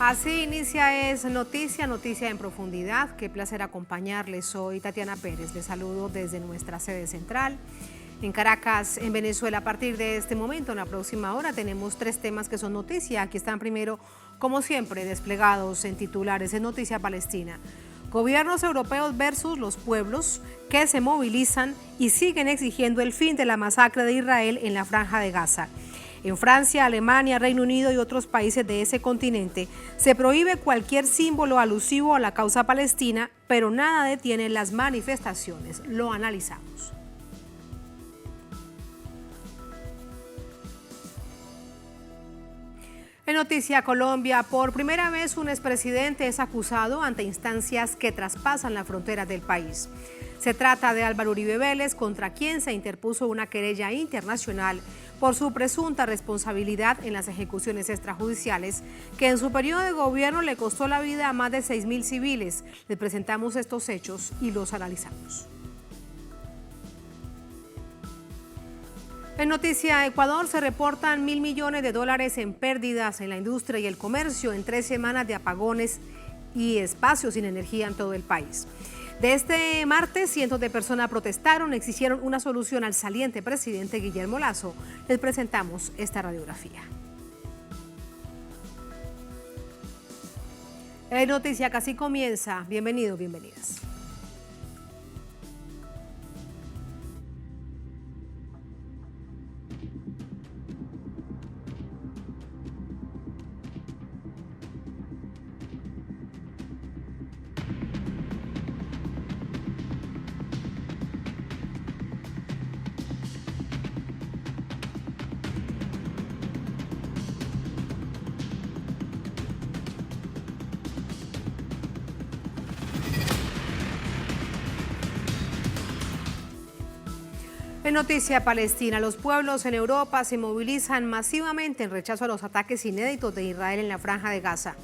Así inicia Es Noticia, Noticia en Profundidad. Qué placer acompañarles. Soy Tatiana Pérez. Les saludo desde nuestra sede central en Caracas, en Venezuela. A partir de este momento, en la próxima hora, tenemos 3 temas que son noticia. Aquí están primero, como siempre, desplegados en titulares. En Noticia Palestina. Gobiernos europeos versus los pueblos que se movilizan y siguen exigiendo el fin de la masacre de Israel en la Franja de Gaza. En Francia, Alemania, Reino Unido y otros países de ese continente se prohíbe cualquier símbolo alusivo a la causa palestina, pero nada detiene las manifestaciones. Lo analizamos. En Noticia Colombia, por primera vez un expresidente es acusado ante instancias que traspasan la frontera del país. Se trata de Álvaro Uribe Vélez, contra quien se interpuso una querella internacional por su presunta responsabilidad en las ejecuciones extrajudiciales, que en su periodo de gobierno le costó la vida a más de 6.000 civiles. Les presentamos estos hechos y los analizamos. En Noticia Ecuador se reportan $1.000 millones en pérdidas en la industria y el comercio en 3 semanas de apagones y espacios sin energía en todo el país. De este martes, cientos de personas protestaron, exigieron una solución al saliente presidente Guillermo Lasso. Les presentamos esta radiografía. En Noticia Casi comienza. Bienvenidos, bienvenidas. En Noticia Palestina, los pueblos en Europa se movilizan masivamente en rechazo a los ataques inéditos de Israel en la Franja de Gaza.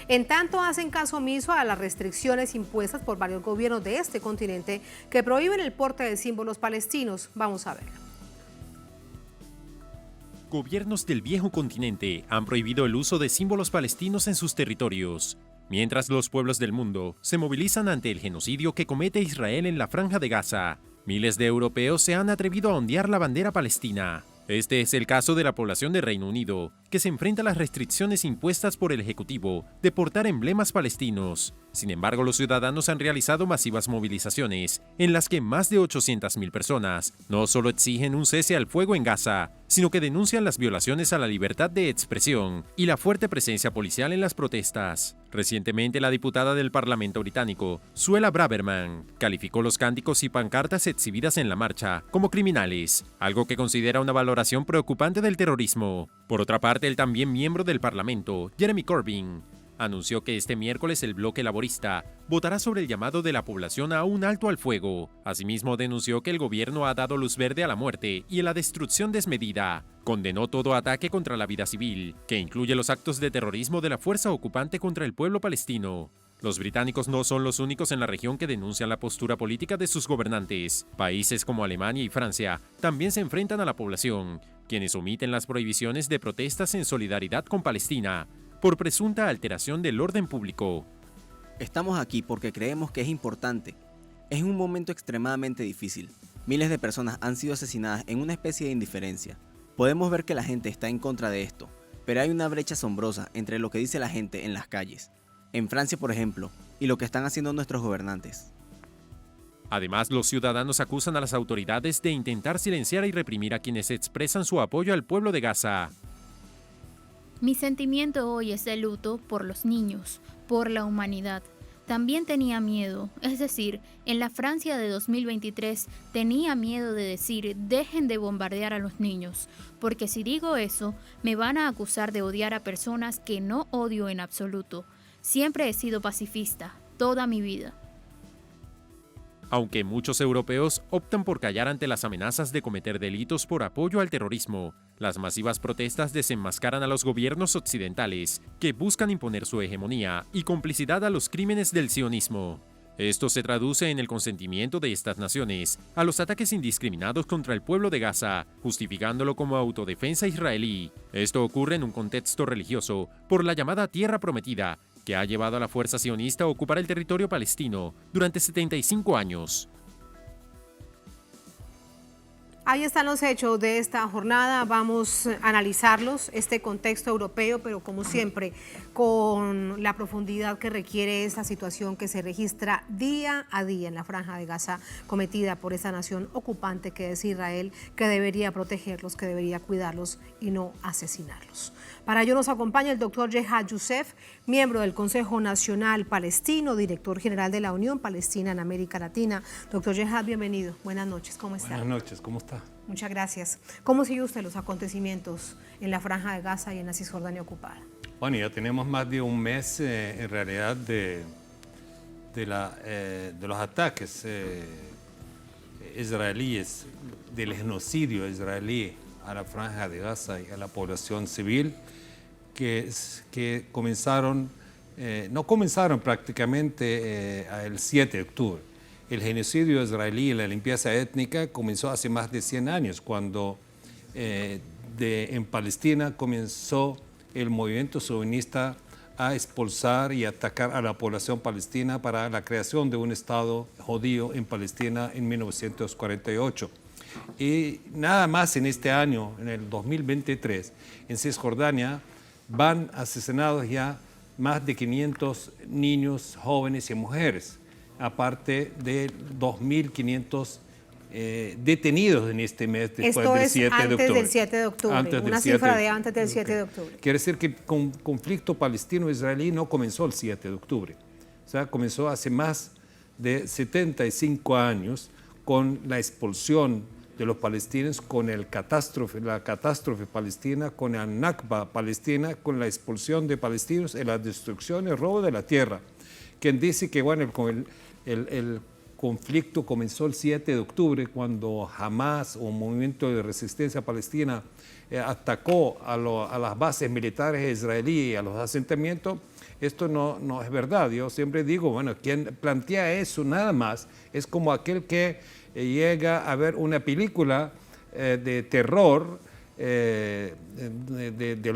En tanto, hacen caso omiso a las restricciones impuestas por varios gobiernos de este continente que prohíben el porte de símbolos palestinos. Vamos a verlo. Gobiernos del viejo continente han prohibido el uso de símbolos palestinos en sus territorios, mientras los pueblos del mundo se movilizan ante el genocidio que comete Israel en la Franja de Gaza. Miles de europeos se han atrevido a ondear la bandera palestina. Este es el caso de la población de Reino Unido, que se enfrenta a las restricciones impuestas por el Ejecutivo de portar emblemas palestinos. Sin embargo, los ciudadanos han realizado masivas movilizaciones, en las que más de 800.000 personas no solo exigen un cese al fuego en Gaza, sino que denuncian las violaciones a la libertad de expresión y la fuerte presencia policial en las protestas. Recientemente, la diputada del Parlamento británico, Suella Braverman, calificó los cánticos y pancartas exhibidas en la marcha como criminales, algo que considera una valoración preocupante del terrorismo. Por otra parte, el también miembro del Parlamento, Jeremy Corbyn, anunció que este miércoles el bloque laborista votará sobre el llamado de la población a un alto al fuego. Asimismo, denunció que el gobierno ha dado luz verde a la muerte y a la destrucción desmedida. Condenó todo ataque contra la vida civil, que incluye los actos de terrorismo de la fuerza ocupante contra el pueblo palestino. Los británicos no son los únicos en la región que denuncian la postura política de sus gobernantes. Países como Alemania y Francia también se enfrentan a la población, quienes omiten las prohibiciones de protestas en solidaridad con Palestina por presunta alteración del orden público. Estamos aquí porque creemos que es importante. Es un momento extremadamente difícil. Miles de personas han sido asesinadas en una especie de indiferencia. Podemos ver que la gente está en contra de esto, pero hay una brecha asombrosa entre lo que dice la gente en las calles, en Francia por ejemplo, y lo que están haciendo nuestros gobernantes. Además, los ciudadanos acusan a las autoridades de intentar silenciar y reprimir a quienes expresan su apoyo al pueblo de Gaza. Mi sentimiento hoy es de luto por los niños, por la humanidad. También tenía miedo, es decir, en la Francia de 2023 tenía miedo de decir dejen de bombardear a los niños, porque si digo eso, me van a acusar de odiar a personas que no odio en absoluto. Siempre he sido pacifista, toda mi vida. Aunque muchos europeos optan por callar ante las amenazas de cometer delitos por apoyo al terrorismo, las masivas protestas desenmascaran a los gobiernos occidentales que buscan imponer su hegemonía y complicidad a los crímenes del sionismo. Esto se traduce en el consentimiento de estas naciones a los ataques indiscriminados contra el pueblo de Gaza, justificándolo como autodefensa israelí. Esto ocurre en un contexto religioso por la llamada Tierra Prometida, que ha llevado a la fuerza sionista a ocupar el territorio palestino durante 75 años. Ahí están los hechos de esta jornada, vamos a analizarlos, este contexto europeo, pero como siempre, con la profundidad que requiere esta situación que se registra día a día en la Franja de Gaza, cometida por esta nación ocupante que es Israel, que debería protegerlos, que debería cuidarlos y no asesinarlos. Para ello nos acompaña el doctor Jehad Youssef, miembro del Consejo Nacional Palestino, director general de la Unión Palestina en América Latina. Doctor Jehad, bienvenido. Buenas noches, ¿cómo está? Buenas noches, ¿cómo está? Muchas gracias. ¿Cómo sigue usted los acontecimientos en la Franja de Gaza y en la Cisjordania ocupada? Bueno, ya tenemos más de un mes en realidad de los ataques israelíes, del genocidio israelí a la Franja de Gaza y a la población civil, que comenzaron, no comenzaron prácticamente el 7 de octubre. El genocidio israelí y la limpieza étnica comenzó hace más de 100 años, cuando en Palestina comenzó el movimiento sionista a expulsar y atacar a la población palestina para la creación de un Estado judío en Palestina en 1948. Y nada más en este año, en el 2023, en Cisjordania van asesinados ya más de 500 niños, jóvenes y mujeres, aparte de 2.500 detenidos en este mes después del 7 de octubre. Esto es antes del 7 de octubre, una cifra de antes del 7 de octubre. Quiere decir que el conflicto palestino-israelí no comenzó el 7 de octubre, o sea, comenzó hace más de 75 años con la expulsión de los palestinos, con la catástrofe palestina, con la Nakba palestina, con la expulsión de palestinos, la destrucción, el robo de la tierra. Quien dice que bueno, el conflicto comenzó el 7 de octubre, cuando Hamas, un movimiento de resistencia palestina, atacó a las bases militares israelíes y a los asentamientos. Esto no es verdad. Yo siempre digo, bueno, quien plantea eso nada más es como aquel que llega a ver una película de terror del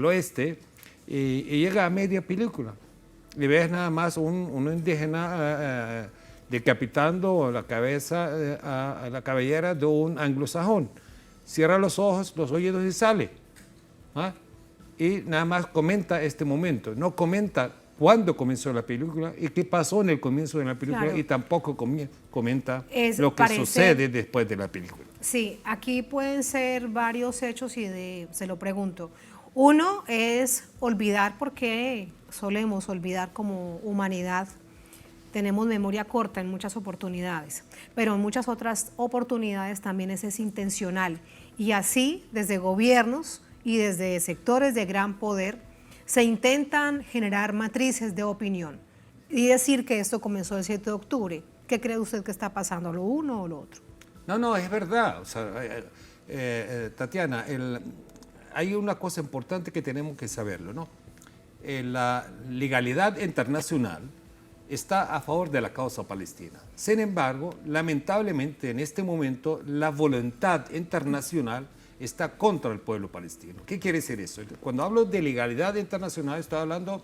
oeste y llega a media película y ves nada más un indígena decapitando la cabeza a la cabellera de un anglosajón. Cierra los ojos, los oídos y sale. ¿Ah? Y nada más comenta este momento, no comenta cuándo comenzó la película y qué pasó en el comienzo de la película, claro. Y tampoco comenta lo que sucede después de la película. Sí, aquí pueden ser varios hechos y se lo pregunto. Uno es olvidar, porque solemos olvidar como humanidad. Tenemos memoria corta en muchas oportunidades, pero en muchas otras oportunidades también es intencional. Y así, desde gobiernos y desde sectores de gran poder, se intentan generar matrices de opinión y decir que esto comenzó el 7 de octubre. ¿Qué cree usted que está pasando, lo uno o lo otro? No, es verdad. O sea, Tatiana, hay una cosa importante que tenemos que saberlo, ¿no? La legalidad internacional está a favor de la causa palestina. Sin embargo, lamentablemente en este momento la voluntad internacional está contra el pueblo palestino. ¿Qué quiere decir eso? Cuando hablo de legalidad internacional, estoy hablando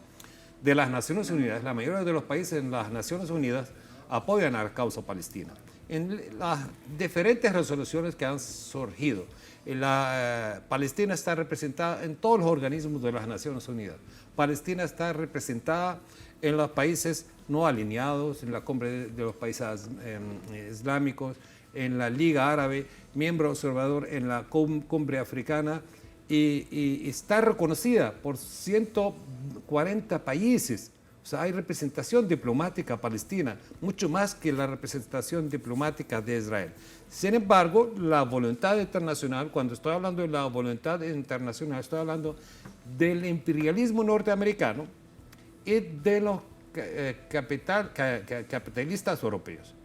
de las Naciones Unidas. La mayoría de los países en las Naciones Unidas apoyan a la causa palestina. En las diferentes resoluciones que han surgido, Palestina está representada en todos los organismos de las Naciones Unidas. Palestina está representada en los países no alineados, en la Cumbre de los Países Islámicos, en la Liga Árabe, miembro observador en la Cumbre Africana, y está reconocida por 140 países. O sea, hay representación diplomática palestina, mucho más que la representación diplomática de Israel. Sin embargo, la voluntad internacional, cuando estoy hablando de la voluntad internacional, estoy hablando del imperialismo norteamericano y de los capitalistas europeos,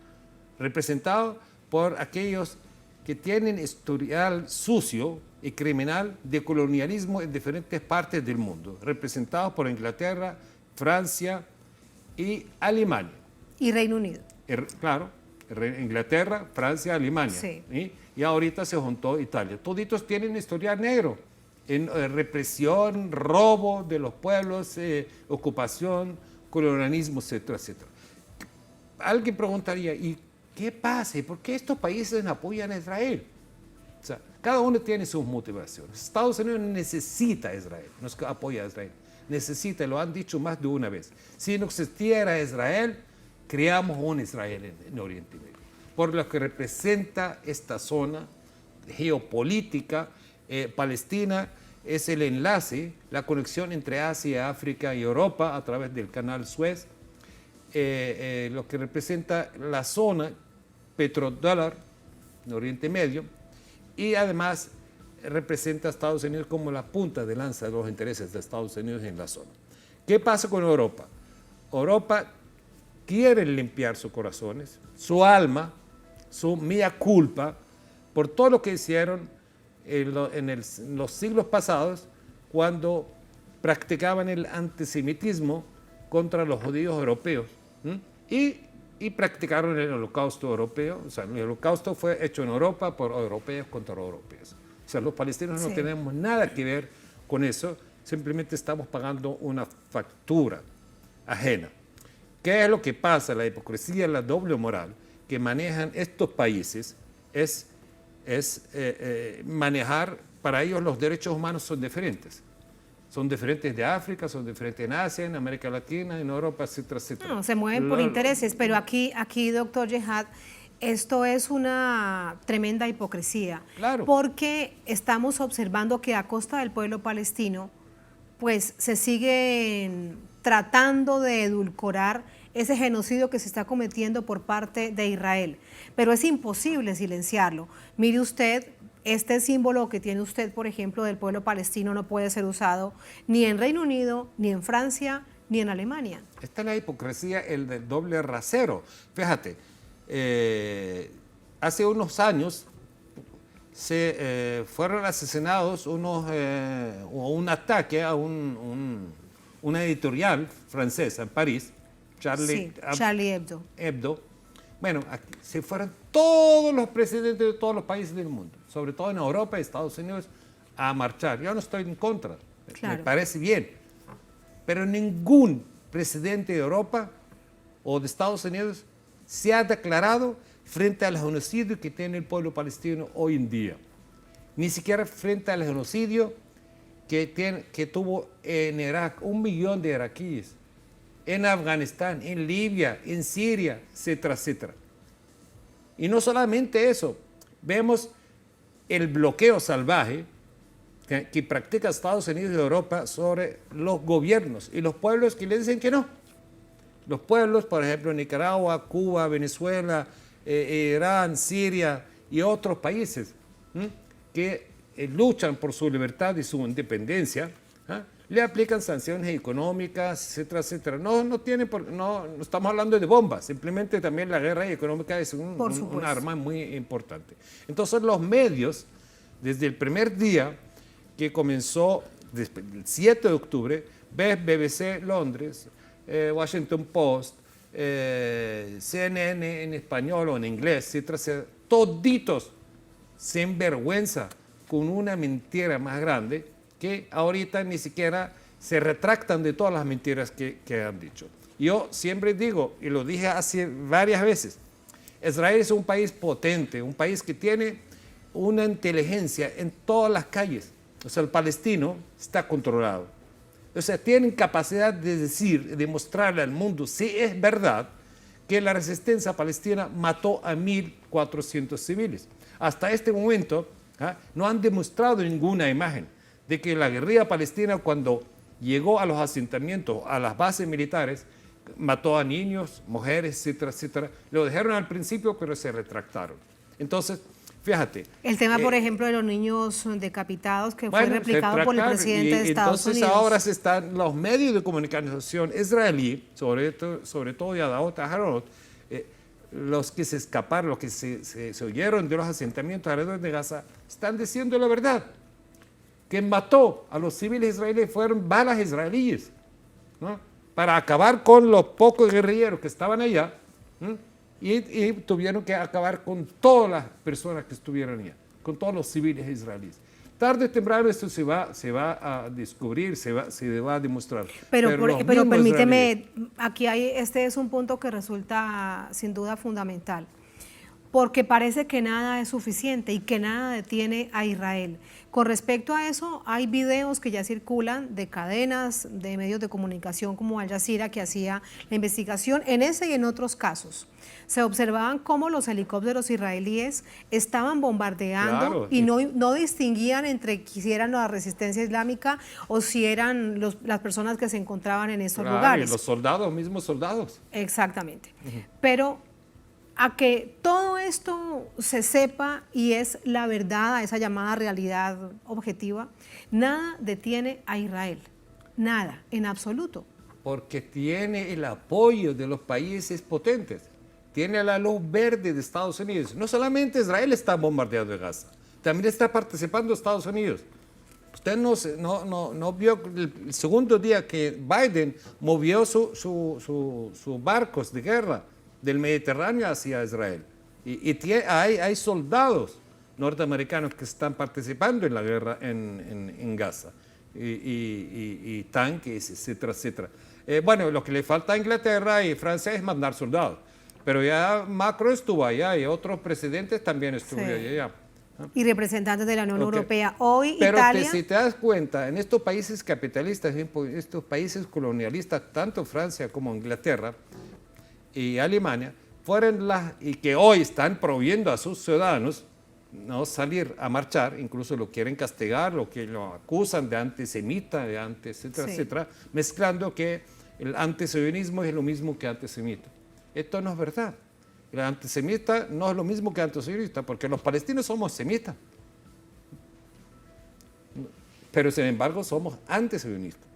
representados por aquellos que tienen historial sucio y criminal de colonialismo en diferentes partes del mundo, representados por Inglaterra, Francia y Alemania. Y Reino Unido. Claro, Inglaterra, Francia, Alemania. Sí. ¿Sí? Y ahorita se juntó Italia. Toditos tienen historial negro en represión, robo de los pueblos, ocupación, colonialismo, etcétera, etcétera. Alguien preguntaría, ¿y qué pasa? ¿Y por qué estos países apoyan a Israel? O sea, cada uno tiene sus motivaciones. Estados Unidos necesita a Israel, no es que apoya a Israel, necesita, lo han dicho más de una vez. Si no existiera Israel, creamos un Israel en Oriente Medio, por lo que representa esta zona geopolítica. Palestina es el enlace, la conexión entre Asia, África y Europa a través del canal Suez, lo que representa la zona petrodólar en Oriente Medio, y además representa a Estados Unidos como la punta de lanza de los intereses de Estados Unidos en la zona. ¿Qué pasa con Europa? Europa quiere limpiar sus corazones, su alma, su mea culpa, por todo lo que hicieron en los siglos pasados, cuando practicaban el antisemitismo contra los judíos europeos, y practicaron el holocausto europeo. O sea, el holocausto fue hecho en Europa por europeos contra europeos. O sea, los palestinos no tenemos nada que ver con eso, simplemente estamos pagando una factura ajena. ¿Qué es lo que pasa? La hipocresía, la doble moral que manejan estos países es manejar, para ellos los derechos humanos son diferentes. Son diferentes de África, son diferentes en Asia, en América Latina, en Europa, etcétera, etcétera. No, se mueven por intereses, pero aquí, doctor Jehad, esto es una tremenda hipocresía. Claro. Porque estamos observando que a costa del pueblo palestino, pues se siguen tratando de edulcorar ese genocidio que se está cometiendo por parte de Israel. Pero es imposible silenciarlo. Mire usted, este símbolo que tiene usted, por ejemplo, del pueblo palestino no puede ser usado ni en Reino Unido, ni en Francia, ni en Alemania. Esta es la hipocresía, el del doble rasero. Fíjate, hace unos años fueron asesinados un ataque a una editorial francesa en París, Charlie Hebdo. Bueno, aquí se fueron todos los presidentes de todos los países del mundo, sobre todo en Europa y Estados Unidos, a marchar. Yo no estoy en contra, me parece bien, pero ningún presidente de Europa o de Estados Unidos se ha declarado frente al genocidio que tiene el pueblo palestino hoy en día. Ni siquiera frente al genocidio que tuvo en Irak 1 millón de iraquíes, en Afganistán, en Libia, en Siria, etcétera, etcétera. Y no solamente eso, vemos el bloqueo salvaje que practica Estados Unidos y Europa sobre los gobiernos y los pueblos que le dicen que no. Los pueblos, por ejemplo, Nicaragua, Cuba, Venezuela, Irán, Siria y otros países que luchan por su libertad y su independencia, le aplican sanciones económicas, etcétera, etcétera. No estamos hablando de bombas, simplemente también la guerra económica es un arma muy importante. Entonces los medios, desde el primer día que comenzó, desde el 7 de octubre, ves BBC Londres, Washington Post, CNN en español o en inglés, etcétera, toditos sin vergüenza, con una mentira más grande, que ahorita ni siquiera se retractan de todas las mentiras que han dicho. Yo siempre digo, y lo dije hace varias veces, Israel es un país potente, un país que tiene una inteligencia en todas las calles. O sea, el palestino está controlado. O sea, tienen capacidad de decir, de mostrarle al mundo si es verdad que la resistencia palestina mató a 1.400 civiles. Hasta este momento no han demostrado ninguna imagen de que la guerrilla palestina, cuando llegó a los asentamientos, a las bases militares, mató a niños, mujeres, etcétera, etcétera. Lo dijeron al principio, pero se retractaron. Entonces, fíjate. El tema, por ejemplo, de los niños decapitados, que fue replicado por el presidente de Estados Unidos. Entonces ahora están los medios de comunicación israelí, sobre todo Yadot Aharonot, los que se escaparon, los que se huyeron de los asentamientos alrededor de Gaza, están diciendo la verdad. Que mató a los civiles israelíes fueron balas israelíes, ¿no? Para acabar con los pocos guerrilleros que estaban allá, y tuvieron que acabar con todas las personas que estuvieron allá, con todos los civiles israelíes. Tarde o temprano esto se va a descubrir, se va a demostrar. Pero los mismos permíteme, israelíes, aquí este es un punto que resulta sin duda fundamental, porque parece que nada es suficiente y que nada detiene a Israel. Con respecto a eso, hay videos que ya circulan de cadenas, de medios de comunicación como Al Jazeera, que hacía la investigación en ese y en otros casos. Se observaban cómo los helicópteros israelíes estaban bombardeando, claro, y no distinguían entre si eran la resistencia islámica o si eran las personas que se encontraban en esos claro, lugares. y los soldados, mismos soldados. Exactamente. Pero a que todo esto se sepa y es la verdad, a esa llamada realidad objetiva, nada detiene a Israel. Nada, en absoluto. Porque tiene el apoyo de los países potentes. Tiene la luz verde de Estados Unidos. No solamente Israel está bombardeando Gaza, también está participando Estados Unidos. Usted no vio el segundo día que Biden movió sus barcos de guerra del Mediterráneo hacia Israel. Y hay soldados norteamericanos que están participando en la guerra en Gaza. Y tanques, etcétera, etcétera. Bueno, lo que le falta a Inglaterra y Francia es mandar soldados. Pero ya Macron estuvo allá y otros presidentes también estuvieron allá. Y representantes de la Unión Okay. Europea. Hoy Pero Italia... si te das cuenta, en estos países capitalistas, en estos países colonialistas, tanto Francia como Inglaterra y Alemania, fueron y que hoy están prohibiendo a sus ciudadanos no salir a marchar, incluso lo quieren castigar, lo acusan de antisemita, etcétera, Sí. etcétera, mezclando que el antisionismo es lo mismo que antisemita. Esto no es verdad. El antisemita no es lo mismo que antisionista, porque los palestinos somos semitas. Pero sin embargo somos antisionistas.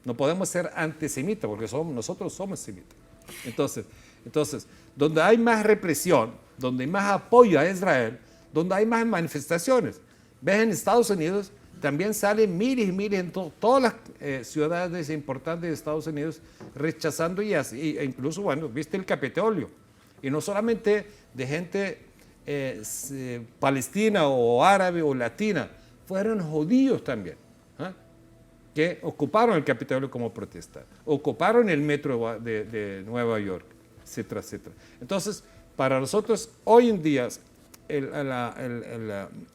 No podemos ser antisemitas porque nosotros somos semitas. Entonces, donde hay más represión, donde hay más apoyo a Israel, donde hay más manifestaciones. Ves en Estados Unidos, también salen miles y miles en todas las ciudades importantes de Estados Unidos rechazando e incluso, bueno, viste el Capitolio. Y no solamente de gente palestina o árabe o latina, fueron judíos también, que ocuparon el Capitolio como protesta, ocuparon el metro de Nueva York, etcétera, etcétera. Entonces, para nosotros hoy en día,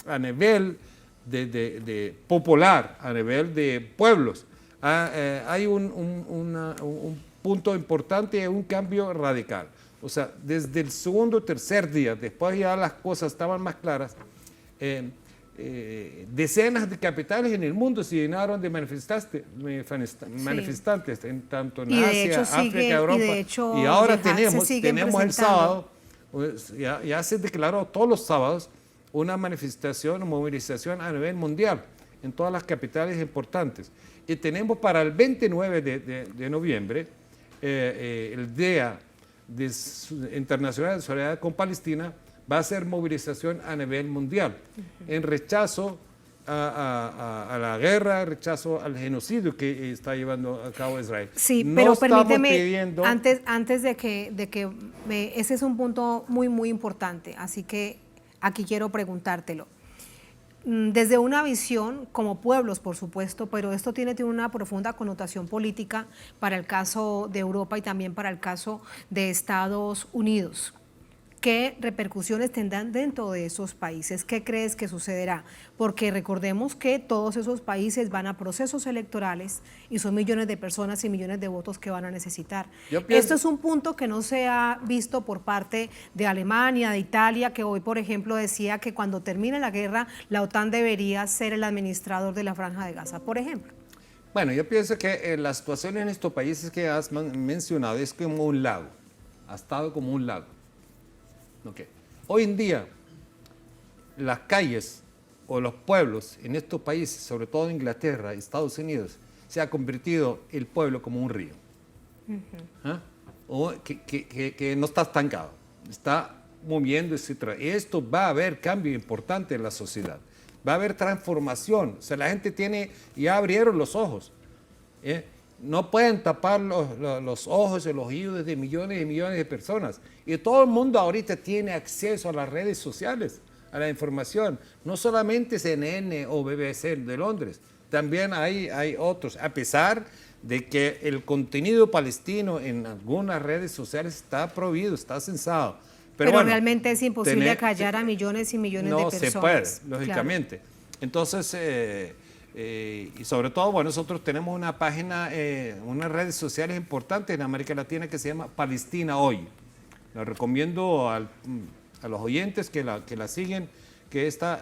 a nivel de popular, a nivel de pueblos, hay un punto importante, un cambio radical. O sea, desde el segundo o tercer día, después ya las cosas estaban más claras, decenas de capitales en el mundo se llenaron de manifestantes, tanto en Asia, África, Europa. Y ahora tenemos el sábado, pues, ya se declaró todos los sábados una manifestación, movilización a nivel mundial en todas las capitales importantes. Y tenemos para el 29 de noviembre el Día Internacional de Solidaridad con Palestina, va a ser movilización a nivel mundial en rechazo a la guerra, rechazo al genocidio que está llevando a cabo Israel. Sí, no pero permíteme, pidiendo... antes de que ese es un punto muy, muy importante, así que aquí quiero preguntártelo. Desde una visión, como pueblos, por supuesto, pero esto tiene una profunda connotación política para el caso de Europa y también para el caso de Estados Unidos. ¿Qué repercusiones tendrán dentro de esos países? ¿Qué crees que sucederá? Porque recordemos que todos esos países van a procesos electorales y son millones de personas y millones de votos que van a necesitar. Esto es un punto que no se ha visto por parte de Alemania, de Italia, que hoy, por ejemplo, decía que cuando termine la guerra, la OTAN debería ser el administrador de la Franja de Gaza, por ejemplo. Bueno, yo pienso que la situación en estos países que has mencionado es como un lago, ha estado como un lago. Okay. Hoy en día, las calles o los pueblos en estos países, sobre todo en Inglaterra y Estados Unidos, se ha convertido el pueblo como un río. O que no está estancado, está moviendo, etc. Y esto va a haber cambio importante en la sociedad. Va a haber transformación. O sea, la gente ya abrieron los ojos. no pueden tapar los ojos y los oídos de millones y millones de personas. Y todo el mundo ahorita tiene acceso a las redes sociales, a la información. No solamente CNN o BBC de Londres, también hay otros. A pesar de que el contenido palestino en algunas redes sociales está prohibido, está censado. Pero bueno, realmente es imposible callar a millones y millones de personas. No se puede, lógicamente. Claro. Entonces, y sobre todo, bueno, nosotros tenemos una página, unas redes sociales importantes en América Latina que se llama Palestina Hoy. La recomiendo a los oyentes que la siguen, que esta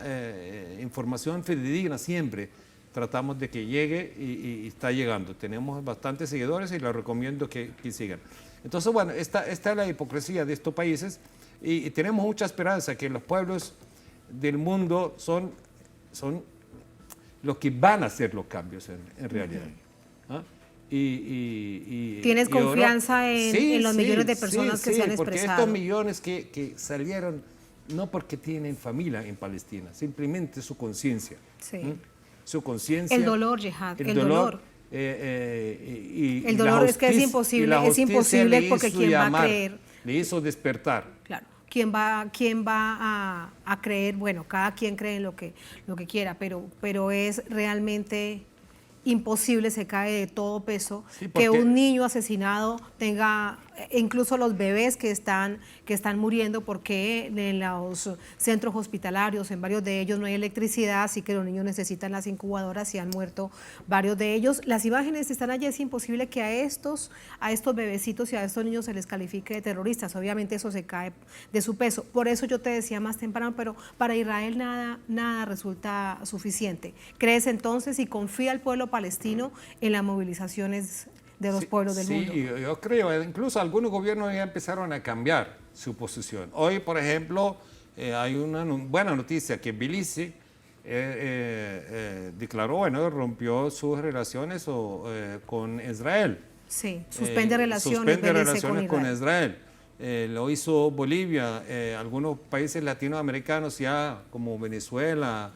información fidedigna siempre tratamos de que llegue y está llegando. Tenemos bastantes seguidores y la recomiendo que sigan. Entonces, bueno, esta es la hipocresía de estos países y tenemos mucha esperanza que los pueblos del mundo son los que van a hacer los cambios en realidad. ¿Ah? ¿Tienes confianza en los millones de personas que se han expresado? Porque estos millones que salieron no porque tienen familia en Palestina, simplemente su conciencia. Sí. Su conciencia. El dolor, Jihad, el dolor. El dolor es que es imposible porque ¿quién va a creer? Le hizo despertar. Claro. ¿Quién va a creer? Bueno, cada quien cree en lo que quiera, pero es realmente imposible, se cae de todo peso, que un niño asesinado tenga, incluso los bebés que están muriendo, porque en los centros hospitalarios, en varios de ellos no hay electricidad, así que los niños necesitan las incubadoras y han muerto varios de ellos. Las imágenes están allí, es imposible que a estos bebecitos y a estos niños se les califique de terroristas, obviamente eso se cae de su peso. Por eso yo te decía más temprano, pero para Israel nada resulta suficiente. ¿Crees entonces y confía el pueblo palestino en las movilizaciones de los pueblos del mundo? Sí, yo creo, incluso algunos gobiernos ya empezaron a cambiar su posición. Hoy, por ejemplo, hay una buena noticia que Belice declaró, bueno, rompió sus relaciones con Israel. Sí, suspende relaciones con Israel. Lo hizo Bolivia, algunos países latinoamericanos ya como Venezuela,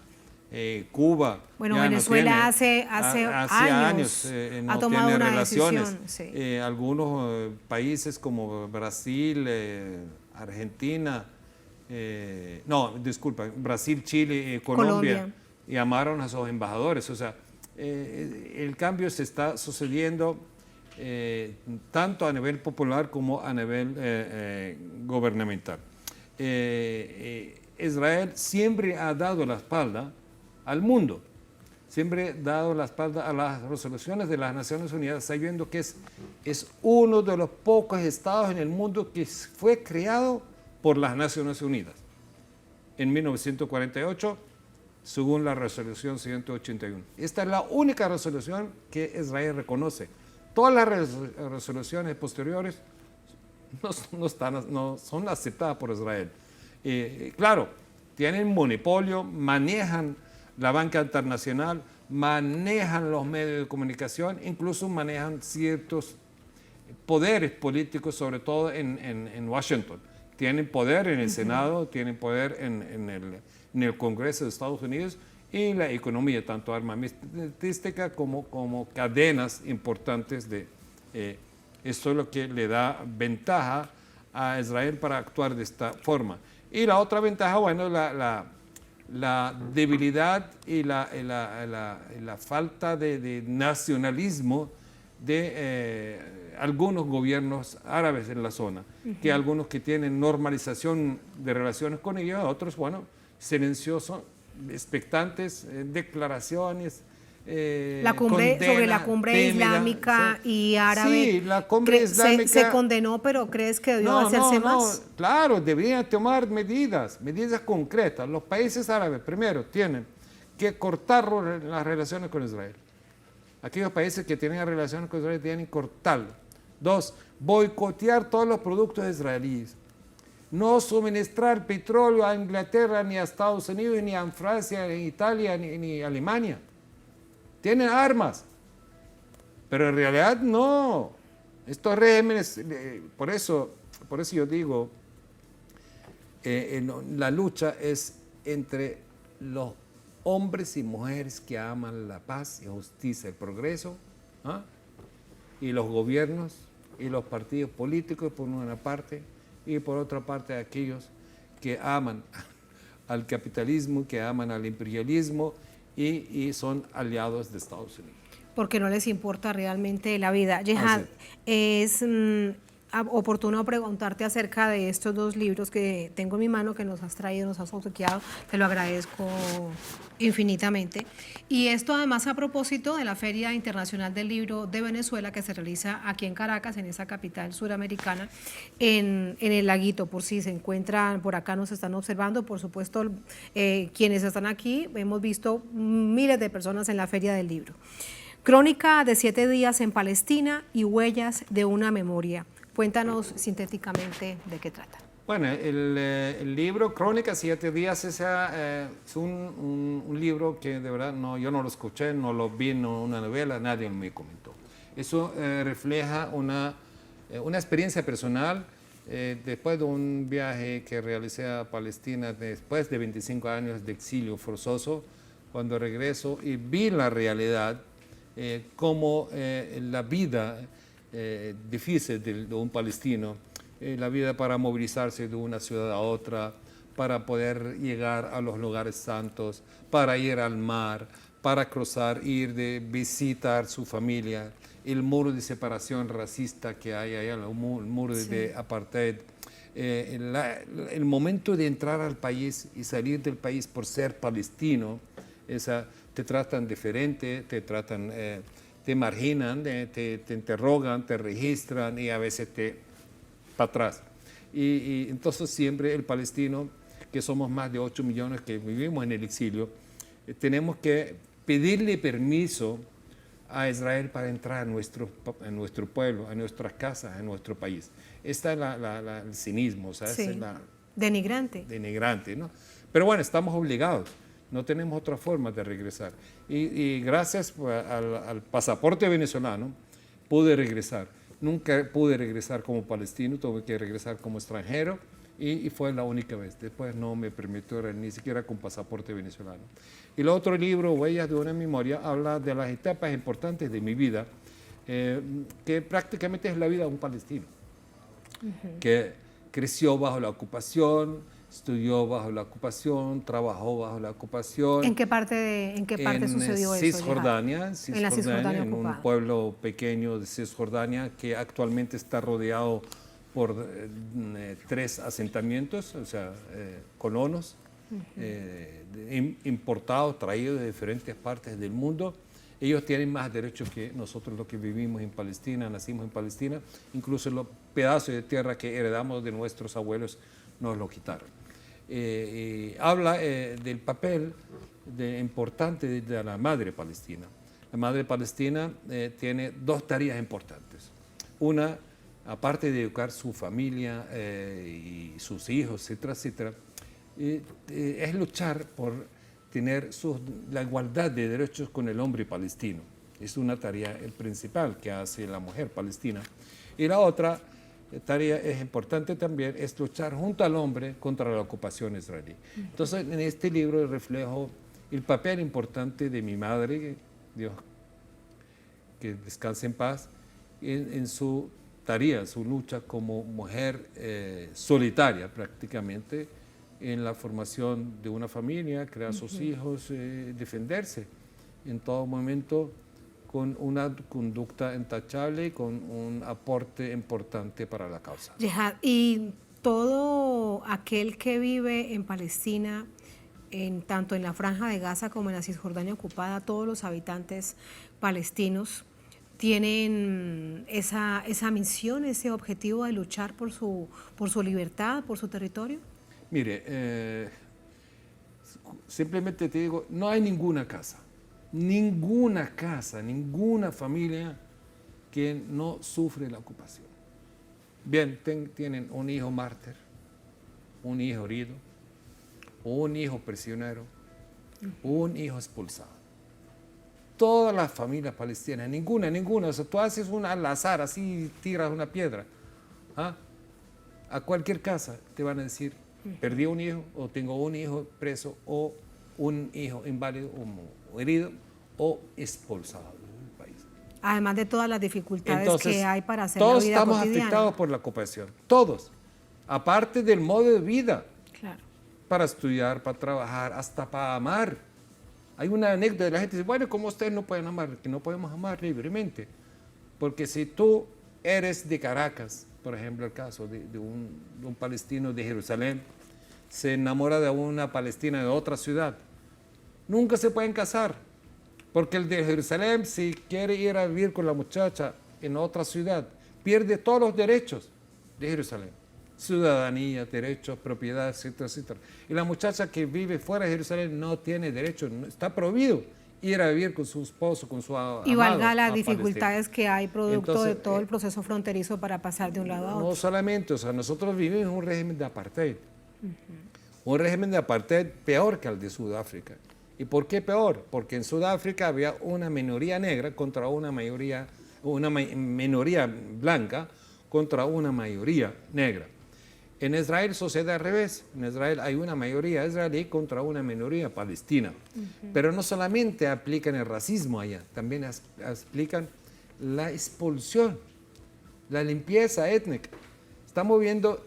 Cuba. Bueno, Venezuela hace años no ha tomado tiene una relaciones. decisión. Sí. Algunos países como Brasil, Argentina, Brasil, Chile, Colombia, llamaron a sus embajadores. O sea, el cambio se está sucediendo tanto a nivel popular como a nivel gubernamental. Israel siempre ha dado la espalda al mundo, siempre ha dado la espalda a las resoluciones de las Naciones Unidas, sabiendo que es uno de los pocos estados en el mundo que fue creado por las Naciones Unidas en 1948, según la resolución 181. Esta es la única resolución que Israel reconoce. Todas las resoluciones posteriores no son aceptadas por Israel. Claro, tienen monopolio, manejan la banca internacional, manejan los medios de comunicación, incluso manejan ciertos poderes políticos, sobre todo en Washington. Tienen poder en el Senado, tienen poder en el Congreso de Estados Unidos y la economía, tanto armamentística como cadenas importantes de... esto es lo que le da ventaja a Israel para actuar de esta forma. Y la otra ventaja, bueno, la debilidad y la falta de nacionalismo de algunos gobiernos árabes en la zona, que algunos que tienen normalización de relaciones con ellos, otros, bueno, silenciosos, expectantes, declaraciones. Sobre la cumbre islámica y árabe. Sí, la cumbre islámica. Se condenó, pero ¿crees que debió hacerse más? Claro, deberían tomar medidas concretas. Los países árabes, primero, tienen que cortar las relaciones con Israel. Aquellos países que tienen relaciones con Israel tienen que cortarlo. 2, boicotear todos los productos israelíes. No suministrar petróleo a Inglaterra, ni a Estados Unidos, ni a Francia, ni a Italia, ni a Alemania. Tienen armas, pero en realidad no. Estos regímenes, por eso yo digo, la lucha es entre los hombres y mujeres que aman la paz y justicia, el progreso, y los gobiernos y los partidos políticos por una parte, y por otra parte aquellos que aman al capitalismo, que aman al imperialismo y son aliados de Estados Unidos. Porque no les importa realmente la vida. Jehad, es oportuno preguntarte acerca de estos dos libros que tengo en mi mano, que nos has traído, nos has obsequiado, te lo agradezco infinitamente. Y esto además a propósito de la Feria Internacional del Libro de Venezuela, que se realiza aquí en Caracas, en esa capital suramericana, en el laguito, por si se encuentran, por acá nos están observando, por supuesto, quienes están aquí, hemos visto miles de personas en la Feria del Libro. Crónica de 7 días en Palestina y huellas de una memoria. Cuéntanos sintéticamente de qué trata. Bueno, el libro Crónica 7 días es un libro que de verdad yo no lo escuché, no lo vi en una novela, nadie me comentó. Eso refleja una experiencia personal después de un viaje que realicé a Palestina después de 25 años de exilio forzoso. Cuando regreso y vi la realidad, cómo la vida difícil de un palestino, la vida para movilizarse de una ciudad a otra, para poder llegar a los lugares santos, para ir al mar, para cruzar, ir de visitar su familia, el muro de separación racista que hay allá, el muro de apartheid, el momento de entrar al país y salir del país por ser palestino, te tratan diferente, te marginan, te interrogan, te registran y a veces para atrás. Y entonces siempre el palestino, que somos más de 8 millones que vivimos en el exilio, tenemos que pedirle permiso a Israel para entrar a nuestro pueblo, a nuestras casas, a nuestro país. Este es el cinismo, Sí. Denigrante. Denigrante, ¿no? Pero bueno, estamos obligados. No tenemos otra forma de regresar. Y gracias al pasaporte venezolano pude regresar. Nunca pude regresar como palestino, tuve que regresar como extranjero y fue la única vez. Después no me permitió ni siquiera con pasaporte venezolano. Y el otro libro, Huellas de una memoria, habla de las etapas importantes de mi vida, que prácticamente es la vida de un palestino, que creció bajo la ocupación, estudió bajo la ocupación, trabajó bajo la ocupación. ¿En qué parte sucedió eso? Cisjordania, En la Cisjordania en un pueblo pequeño de Cisjordania que actualmente está rodeado por 3 asentamientos, o sea, colonos importados, traídos de diferentes partes del mundo. Ellos tienen más derechos que nosotros los que vivimos en Palestina, nacimos en Palestina, incluso los pedazos de tierra que heredamos de nuestros abuelos nos lo quitaron. Habla del papel importante de la madre palestina. La madre palestina tiene 2 tareas importantes. Una, aparte de educar su familia y sus hijos, etcétera, etcétera, es luchar por tener la igualdad de derechos con el hombre palestino. Es una tarea principal que hace la mujer palestina. Y la otra tarea es importante también, es luchar junto al hombre contra la ocupación israelí. Entonces, en este libro reflejo el papel importante de mi madre, Dios que descanse en paz, en su tarea, su lucha como mujer solitaria prácticamente, en la formación de una familia, crear sus hijos, defenderse en todo momento, con una conducta intachable y con un aporte importante para la causa. Jehad, y todo aquel que vive en Palestina, tanto en la Franja de Gaza como en la Cisjordania ocupada, todos los habitantes palestinos tienen esa misión, ese objetivo de luchar por su libertad, por su territorio. Mire, simplemente te digo, no hay ninguna casa, ninguna familia que no sufre la ocupación. Bien, tienen un hijo mártir, un hijo herido, un hijo prisionero, un hijo expulsado. Todas las familias palestinas, ninguna. O sea, tú haces una al azar, así tiras una piedra. A cualquier casa te van a decir, perdí un hijo, o tengo un hijo preso, o un hijo inválido, o herido, o expulsado del país. Además de todas las dificultades Entonces, que hay para hacer la todos vida estamos cotidiana. afectados por la ocupación, todos. Aparte del modo de vida, Claro. para estudiar, para trabajar, hasta para amar. Hay una anécdota de la gente que dice, bueno, ¿cómo ustedes no pueden amar? Que no podemos amar libremente. Porque si tú eres de Caracas, por ejemplo, el caso de un palestino de Jerusalén, se enamora de una palestina de otra ciudad, nunca se pueden casar. Porque el de Jerusalén, si quiere ir a vivir con la muchacha en otra ciudad, pierde todos los derechos de Jerusalén. Ciudadanía, derechos, propiedad, etcétera, etcétera. Y la muchacha que vive fuera de Jerusalén no tiene derecho, está prohibido ir a vivir con su esposo, con su amado. Y valga las a dificultades que hay producto de Entonces, todo el proceso fronterizo para pasar de un lado a otro. No solamente, o sea, nosotros vivimos en un régimen de apartheid. Un régimen de apartheid peor que el de Sudáfrica. ¿Y por qué peor? Porque en Sudáfrica había una minoría negra contra una minoría blanca contra una mayoría negra. En Israel sucede al revés. En Israel hay una mayoría israelí contra una minoría palestina. Pero no solamente aplican el racismo allá, también aplican la expulsión, la limpieza étnica. Estamos viviendo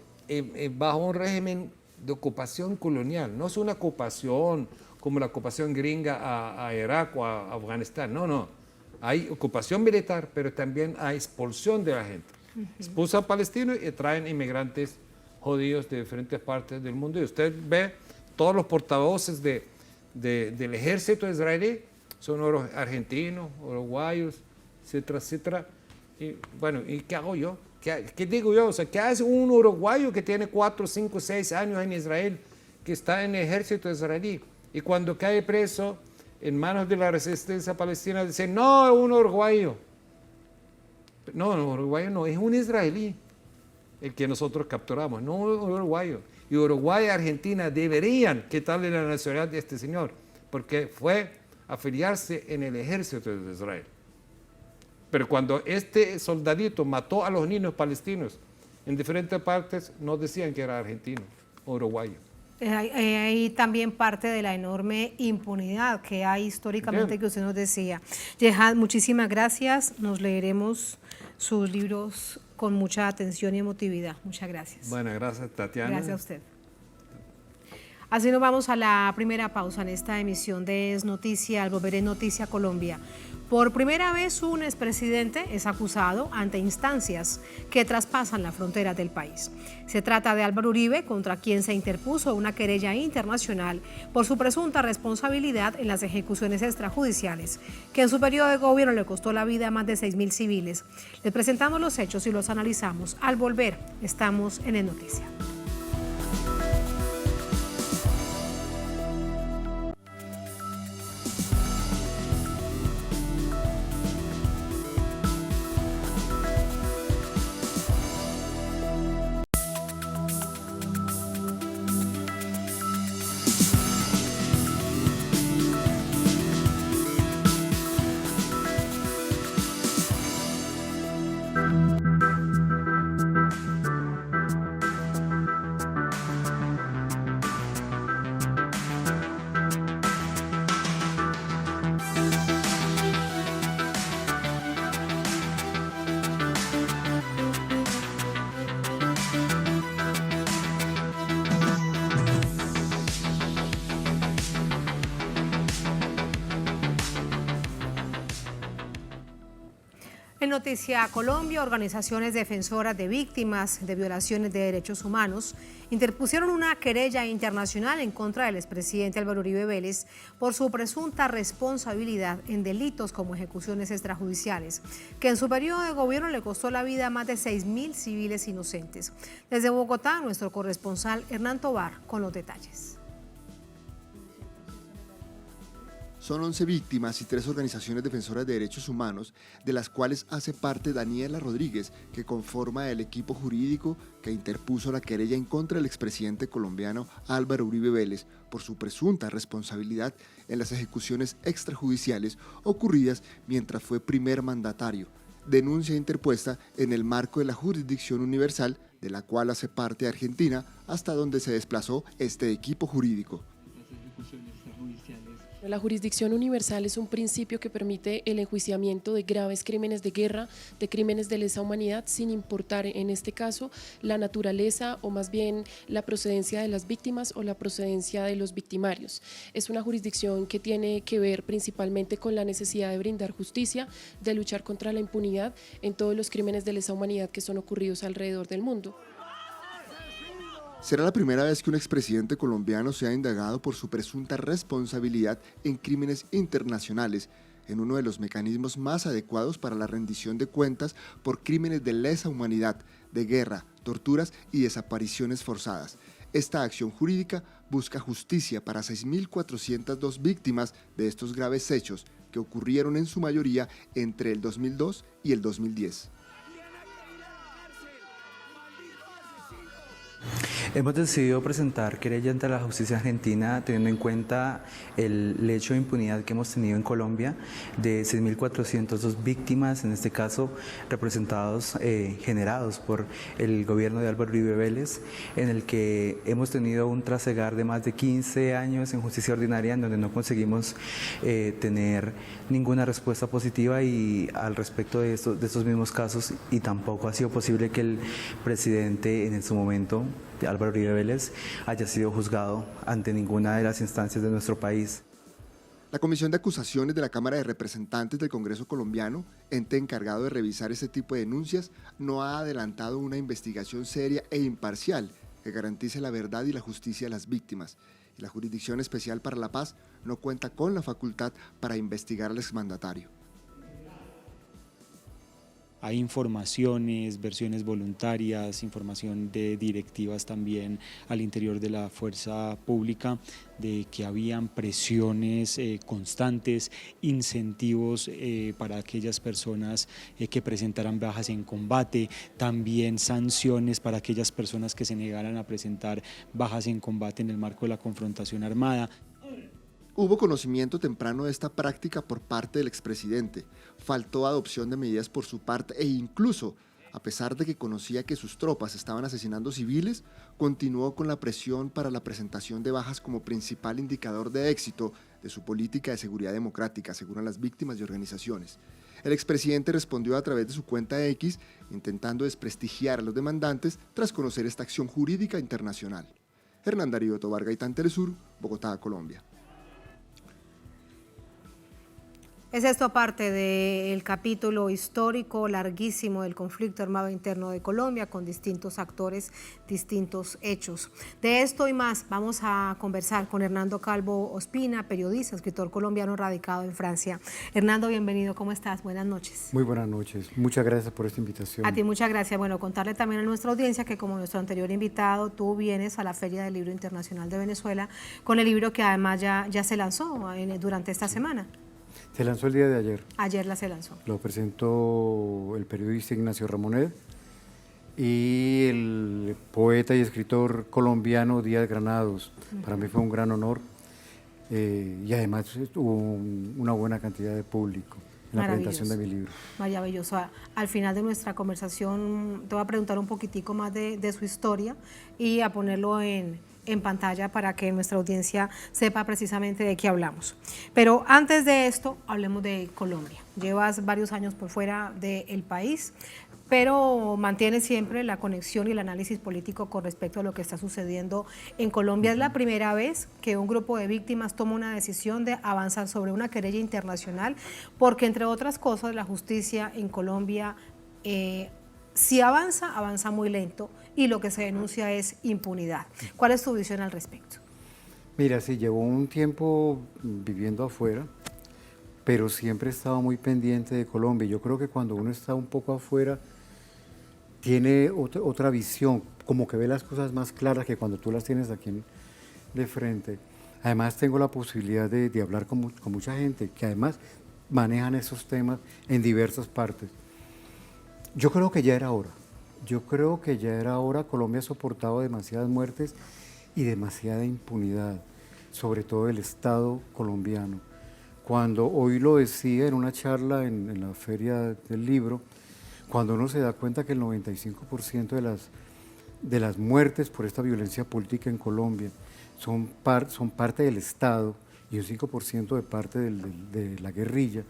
bajo un régimen de ocupación colonial. No es una ocupación como la ocupación gringa a Irak o a Afganistán. No, no. Hay ocupación militar, pero también hay expulsión de la gente. Expulsan palestinos y traen inmigrantes judíos de diferentes partes del mundo. Y usted ve todos los portavoces del ejército israelí, son argentinos, uruguayos, etcétera, etcétera. Y bueno, ¿y qué hago yo? ¿Qué digo yo? O sea, ¿qué hace un uruguayo que tiene 4, 5, 6 años en Israel, que está en el ejército israelí? Y cuando cae preso en manos de la resistencia palestina, dice, no, es un uruguayo. No, un uruguayo no, es un israelí el que nosotros capturamos, no un uruguayo. Y Uruguay y Argentina deberían quitarle la nacionalidad de este señor, porque fue a afiliarse en el ejército de Israel. Pero cuando este soldadito mató a los niños palestinos en diferentes partes, no decían que era argentino o uruguayo. Hay también parte de la enorme impunidad que hay históricamente. Bien. Que usted nos decía. Yehad, muchísimas gracias. Nos leeremos sus libros con mucha atención y emotividad. Muchas gracias. Bueno, gracias, Tatiana. Gracias a usted. Así nos vamos a la primera pausa en esta emisión de Es Noticia. Al volver en Noticia Colombia. Por primera vez un expresidente es acusado ante instancias que traspasan la frontera del país. Se trata de Álvaro Uribe, contra quien se interpuso una querella internacional por su presunta responsabilidad en las ejecuciones extrajudiciales, que en su periodo de gobierno le costó la vida a más de 6.000 civiles. Les presentamos los hechos y los analizamos. Al volver, estamos en Es Noticia. En Noticia Colombia, organizaciones defensoras de víctimas de violaciones de derechos humanos interpusieron una querella internacional en contra del expresidente Álvaro Uribe Vélez por su presunta responsabilidad en delitos como ejecuciones extrajudiciales, que en su periodo de gobierno le costó la vida a más de 6.000 civiles inocentes. Desde Bogotá, nuestro corresponsal Hernán Tobar con los detalles. Son 11 víctimas y 3 organizaciones defensoras de derechos humanos, de las cuales hace parte Daniela Rodríguez, que conforma el equipo jurídico que interpuso la querella en contra del expresidente colombiano Álvaro Uribe Vélez por su presunta responsabilidad en las ejecuciones extrajudiciales ocurridas mientras fue primer mandatario. Denuncia interpuesta en el marco de la Jurisdicción Universal, de la cual hace parte Argentina, hasta donde se desplazó este equipo jurídico. La jurisdicción universal es un principio que permite el enjuiciamiento de graves crímenes de guerra, de crímenes de lesa humanidad, sin importar en este caso la naturaleza o más bien la procedencia de las víctimas o la procedencia de los victimarios. Es una jurisdicción que tiene que ver principalmente con la necesidad de brindar justicia, de luchar contra la impunidad en todos los crímenes de lesa humanidad que son ocurridos alrededor del mundo. Será la primera vez que un expresidente colombiano sea indagado por su presunta responsabilidad en crímenes internacionales, en uno de los mecanismos más adecuados para la rendición de cuentas por crímenes de lesa humanidad, de guerra, torturas y desapariciones forzadas. Esta acción jurídica busca justicia para 6.402 víctimas de estos graves hechos que ocurrieron en su mayoría entre el 2002 y el 2010. Hemos decidido presentar querella ante la justicia argentina teniendo en cuenta el hecho de impunidad que hemos tenido en Colombia de 6.402 víctimas, en este caso generados por el gobierno de Álvaro Uribe Vélez, en el que hemos tenido un trasegar de más de 15 años en justicia ordinaria en donde no conseguimos tener ninguna respuesta positiva y al respecto de estos mismos casos, y tampoco ha sido posible que el presidente en su momento, Álvaro Uribe Vélez, haya sido juzgado ante ninguna de las instancias de nuestro país. La Comisión de Acusaciones de la Cámara de Representantes del Congreso colombiano, ente encargado de revisar este tipo de denuncias, no ha adelantado una investigación seria e imparcial que garantice la verdad y la justicia de las víctimas. Y la Jurisdicción Especial para la Paz no cuenta con la facultad para investigar al exmandatario. Hay informaciones, versiones voluntarias, información de directivas también al interior de la fuerza pública de que habían presiones constantes, incentivos para aquellas personas que presentaran bajas en combate, también sanciones para aquellas personas que se negaran a presentar bajas en combate en el marco de la confrontación armada. Hubo conocimiento temprano de esta práctica por parte del expresidente, faltó adopción de medidas por su parte e incluso, a pesar de que conocía que sus tropas estaban asesinando civiles, continuó con la presión para la presentación de bajas como principal indicador de éxito de su política de seguridad democrática, según las víctimas y organizaciones. El expresidente respondió a través de su cuenta X, intentando desprestigiar a los demandantes tras conocer esta acción jurídica internacional. Hernán Darío Tobar Gaitán, Telesur, Bogotá, Colombia. Es esto parte del capítulo histórico larguísimo del conflicto armado interno de Colombia con distintos actores, distintos hechos. De esto y más vamos a conversar con Hernando Calvo Ospina, periodista, escritor colombiano radicado en Francia. Hernando, bienvenido, ¿cómo estás? Buenas noches. Muy buenas noches, muchas gracias por esta invitación. A ti muchas gracias. Bueno, contarle también a nuestra audiencia que como nuestro anterior invitado, tú vienes a la Feria del Libro Internacional de Venezuela con el libro que además ya se lanzó durante esta semana. Se lanzó el día de ayer. Ayer se lanzó. Lo presentó el periodista Ignacio Ramonet y el poeta y escritor colombiano Díaz Granados. Para mí fue un gran honor y además hubo una buena cantidad de público en la presentación de mi libro. Maravilloso. Al final de nuestra conversación te voy a preguntar un poquitico más de su historia y a ponerlo en pantalla para que nuestra audiencia sepa precisamente de qué hablamos. Pero antes de esto, hablemos de Colombia. Llevas varios años por fuera del país, pero mantienes siempre la conexión y el análisis político con respecto a lo que está sucediendo en Colombia. Es la primera vez que un grupo de víctimas toma una decisión de avanzar sobre una querella internacional, porque entre otras cosas la justicia en Colombia si avanza muy lento y lo que se denuncia es impunidad. ¿Cuál es tu visión al respecto? Mira, sí, llevo un tiempo viviendo afuera, pero siempre he estado muy pendiente de Colombia. Yo creo que cuando uno está un poco afuera, tiene otra visión, como que ve las cosas más claras que cuando tú las tienes aquí de frente. Además, tengo la posibilidad de hablar con mucha gente que además manejan esos temas en diversas partes. Yo creo que ya era hora. Colombia ha soportado demasiadas muertes y demasiada impunidad, sobre todo el Estado colombiano. Cuando hoy lo decía en una charla en la Feria del Libro, cuando uno se da cuenta que el 95% de las muertes por esta violencia política en Colombia son parte del Estado y un 5% de parte de la guerrilla.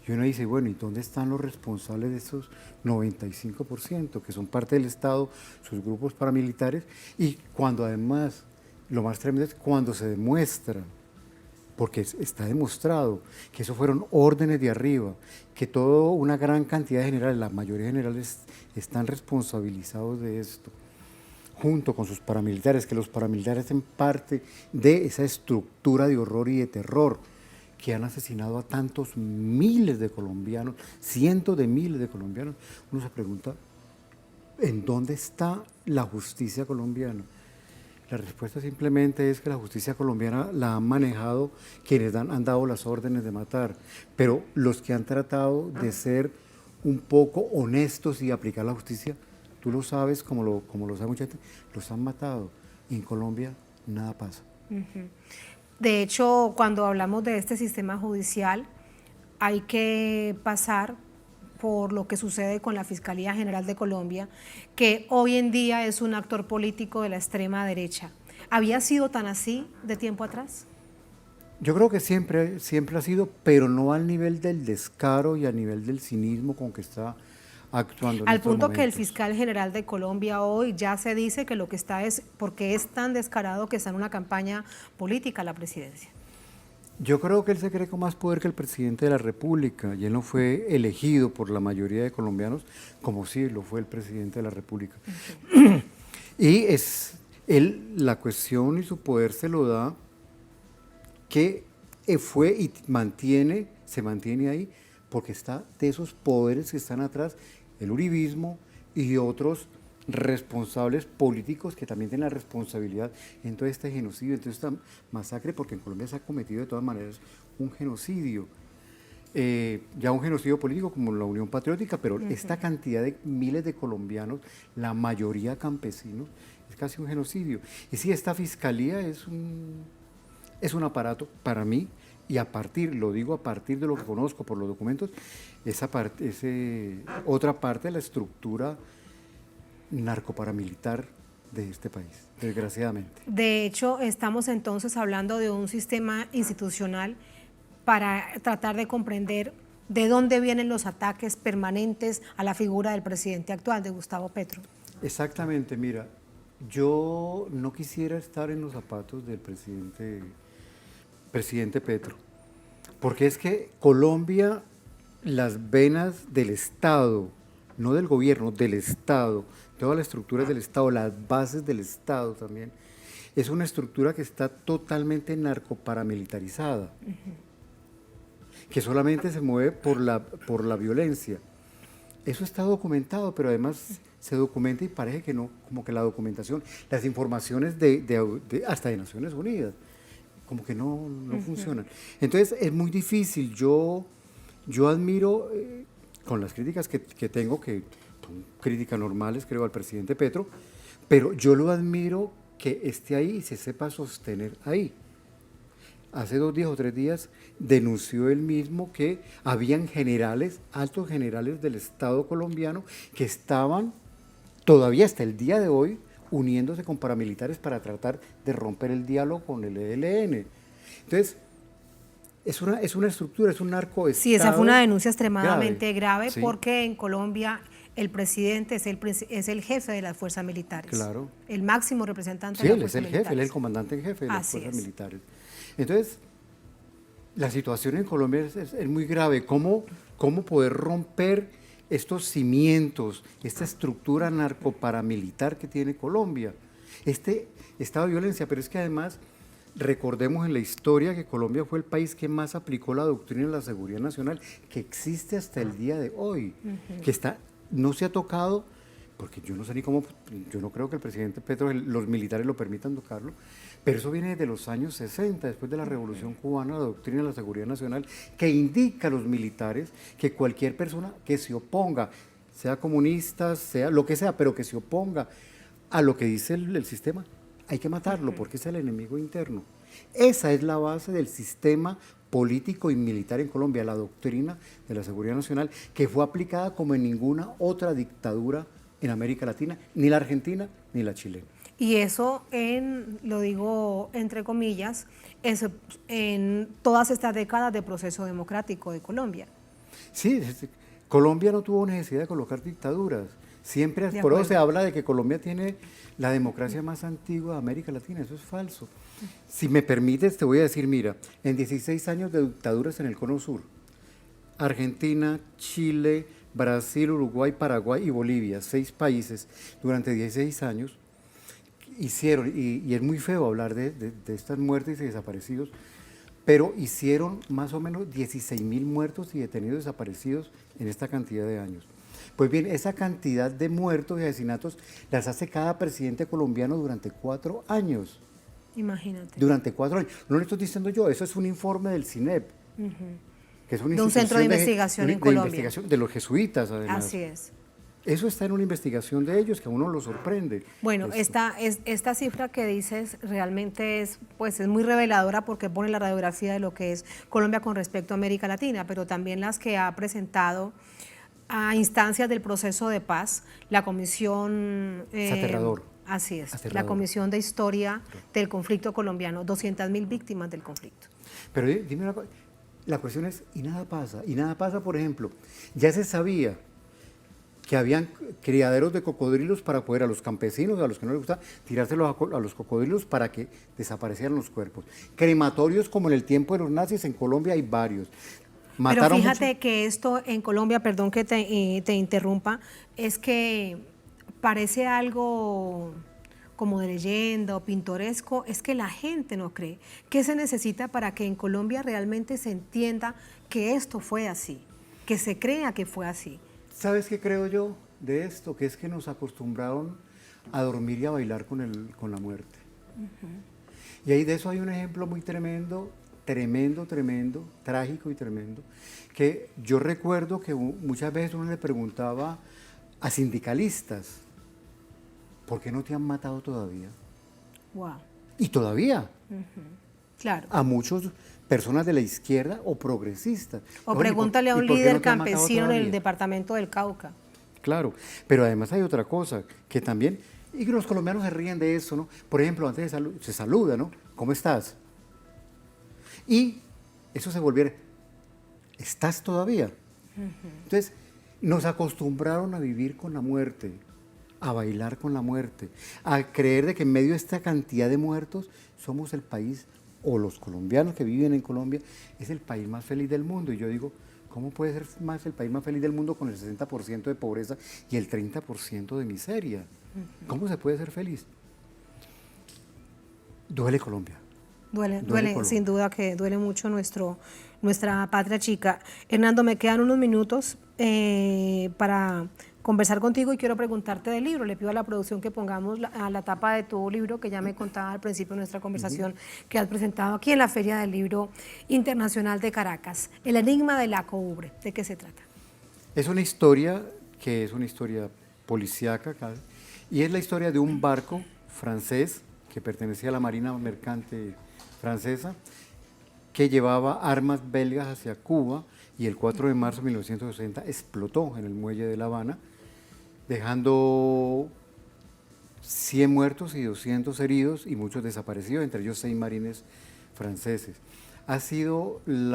Y uno dice, bueno, ¿y dónde están los responsables de esos 95%, que son parte del Estado, sus grupos paramilitares? Y cuando además, lo más tremendo es cuando se demuestra, porque está demostrado que eso fueron órdenes de arriba, que toda una gran cantidad de generales, la mayoría de generales están responsabilizados de esto, junto con sus paramilitares, que los paramilitares hacen parte de esa estructura de horror y de terror que han asesinado a tantos miles de colombianos, cientos de miles de colombianos. Uno se pregunta, ¿en dónde está la justicia colombiana? La respuesta simplemente es que la justicia colombiana la han manejado quienes han dado las órdenes de matar, pero los que han tratado de ser un poco honestos y aplicar la justicia, tú lo sabes, como lo sabe mucha gente, los han matado. Y en Colombia nada pasa. De hecho, cuando hablamos de este sistema judicial, hay que pasar por lo que sucede con la Fiscalía General de Colombia, que hoy en día es un actor político de la extrema derecha. ¿Había sido tan así de tiempo atrás? Yo creo que siempre ha sido, pero no al nivel del descaro y al nivel del cinismo con que está actuando. Al punto que el fiscal general de Colombia hoy ya se dice que lo que está es, porque es tan descarado que está en una campaña política a la presidencia. Yo creo que él se cree con más poder que el presidente de la República, y él no fue elegido por la mayoría de colombianos como sí lo fue el presidente de la República. Y él, la cuestión y su poder se lo da que fue y se mantiene ahí, porque está de esos poderes que están atrás, el uribismo y otros responsables políticos que también tienen la responsabilidad en todo este genocidio, en toda esta masacre, porque en Colombia se ha cometido de todas maneras un genocidio, ya un genocidio político como la Unión Patriótica, pero esta cantidad de miles de colombianos, la mayoría campesinos, es casi un genocidio. Y sí, esta fiscalía es un aparato para mí, y lo digo a partir de lo que conozco por los documentos, otra parte de la estructura narcoparamilitar de este país, desgraciadamente. De hecho, estamos entonces hablando de un sistema institucional para tratar de comprender de dónde vienen los ataques permanentes a la figura del presidente actual, de Gustavo Petro. Exactamente, mira, yo no quisiera estar en los zapatos del presidente Petro, porque es que Colombia, las venas del Estado, no del gobierno, del Estado, todas las estructuras del Estado, las bases del Estado también, es una estructura que está totalmente narcoparamilitarizada, que solamente se mueve por la violencia. Eso está documentado, pero además se documenta y parece que no, como que la documentación, las informaciones hasta de Naciones Unidas, como que no funcionan. Entonces es muy difícil, yo admiro, con las críticas que tengo, que son críticas normales, creo, al presidente Petro, pero yo lo admiro que esté ahí y se sepa sostener ahí. Hace 2 días o 3 días denunció él mismo que habían generales, altos generales del Estado colombiano, que estaban todavía hasta el día de hoy uniéndose con paramilitares para tratar de romper el diálogo con el ELN. Entonces, es una estructura, es un narcoestado. Sí, esa fue una denuncia extremadamente grave sí. Porque en Colombia el presidente es el jefe de las fuerzas militares. Claro. El máximo representante sí, de las fuerzas militares. Sí, él es el jefe, él es el comandante en jefe de las fuerzas militares. Entonces, la situación en Colombia es muy grave. ¿Cómo poder romper estos cimientos, esta estructura narcoparamilitar que tiene Colombia? Este estado de violencia, pero es que además recordemos en la historia que Colombia fue el país que más aplicó la doctrina de la seguridad nacional, que existe hasta el día de hoy, que no se ha tocado, porque yo no sé ni cómo, yo no creo que el presidente Petro, los militares lo permitan tocarlo, pero eso viene desde los años 60, después de la Revolución Cubana, la doctrina de la seguridad nacional, que indica a los militares que cualquier persona que se oponga, sea comunista, sea lo que sea, pero que se oponga a lo que dice el sistema, hay que matarlo porque es el enemigo interno. Esa es la base del sistema político y militar en Colombia, la doctrina de la seguridad nacional, que fue aplicada como en ninguna otra dictadura en América Latina, ni la argentina ni la chilena. Y eso, lo digo entre comillas, en todas estas décadas de proceso democrático de Colombia. Sí, Colombia no tuvo necesidad de colocar dictaduras. Siempre, por eso se habla de que Colombia tiene la democracia más antigua de América Latina. Eso es falso. Si me permites, te voy a decir, mira, en 16 años de dictaduras en el Cono Sur, Argentina, Chile, Brasil, Uruguay, Paraguay y Bolivia, 6 países, durante 16 años, hicieron, y es muy feo hablar de estas muertes y desaparecidos, pero hicieron más o menos 16.000 muertos y detenidos desaparecidos en esta cantidad de años. Pues bien, esa cantidad de muertos y asesinatos las hace cada presidente colombiano durante 4 años. Imagínate. Durante 4 años. No lo estoy diciendo yo, eso es un informe del CINEP, que es una de un centro de investigación en Colombia. Investigación de los jesuitas, además. Así es. Eso está en una investigación de ellos que a uno lo sorprende. Bueno, esta cifra que dices realmente es muy reveladora porque pone la radiografía de lo que es Colombia con respecto a América Latina, pero también las que ha presentado a instancias del proceso de paz, la comisión... Es aterrador. Así es, aterrador. La Comisión de Historia del Conflicto Colombiano, 200.000 víctimas del conflicto. Pero dime una cosa, la cuestión es, y nada pasa, por ejemplo, ya se sabía que habían criaderos de cocodrilos para poder a los campesinos, a los que no les gusta, tirárselos a los cocodrilos para que desaparecieran los cuerpos. Crematorios como en el tiempo de los nazis, en Colombia hay varios. Pero fíjate que esto en Colombia, perdón que te interrumpa, es que parece algo como de leyenda o pintoresco, es que la gente no cree. ¿Qué se necesita para que en Colombia realmente se entienda que esto fue así, que se crea que fue así? ¿Sabes qué creo yo de esto? Que es que nos acostumbraron a dormir y a bailar con la muerte. Y ahí de eso hay un ejemplo muy tremendo, trágico y tremendo, que yo recuerdo que muchas veces uno le preguntaba a sindicalistas, ¿por qué no te han matado todavía? Wow. Y todavía. Claro. A muchas personas de la izquierda o progresistas. O pregúntale a un líder campesino en el departamento del Cauca. Claro, pero además hay otra cosa, que también, y que los colombianos se ríen de eso, ¿no? Por ejemplo, antes se saluda, ¿no? ¿Cómo estás? Y eso se volviera, ¿estás todavía? Entonces, nos acostumbraron a vivir con la muerte, a bailar con la muerte, a creer de que en medio de esta cantidad de muertos somos el país, o los colombianos que viven en Colombia, es el país más feliz del mundo. Y yo digo, ¿cómo puede ser el país más feliz del mundo con el 60% de pobreza y el 30% de miseria? ¿Cómo se puede ser feliz? Duele Colombia. Duele, sin duda que duele mucho nuestra patria chica. Hernando, me quedan unos minutos para conversar contigo y quiero preguntarte del libro. Le pido a la producción que pongamos a la tapa de tu libro, que ya me contaba al principio de nuestra conversación, que has presentado aquí en la Feria del Libro Internacional de Caracas. El enigma de la Coubre. ¿De qué se trata? Es una historia que es una historia policíaca, y es la historia de un barco francés que pertenecía a la Marina Mercante francesa, que llevaba armas belgas hacia Cuba, y el 4 de marzo de 1960 explotó en el muelle de La Habana, dejando 100 muertos y 200 heridos y muchos desaparecidos, entre ellos 6 marines franceses. Ha sido el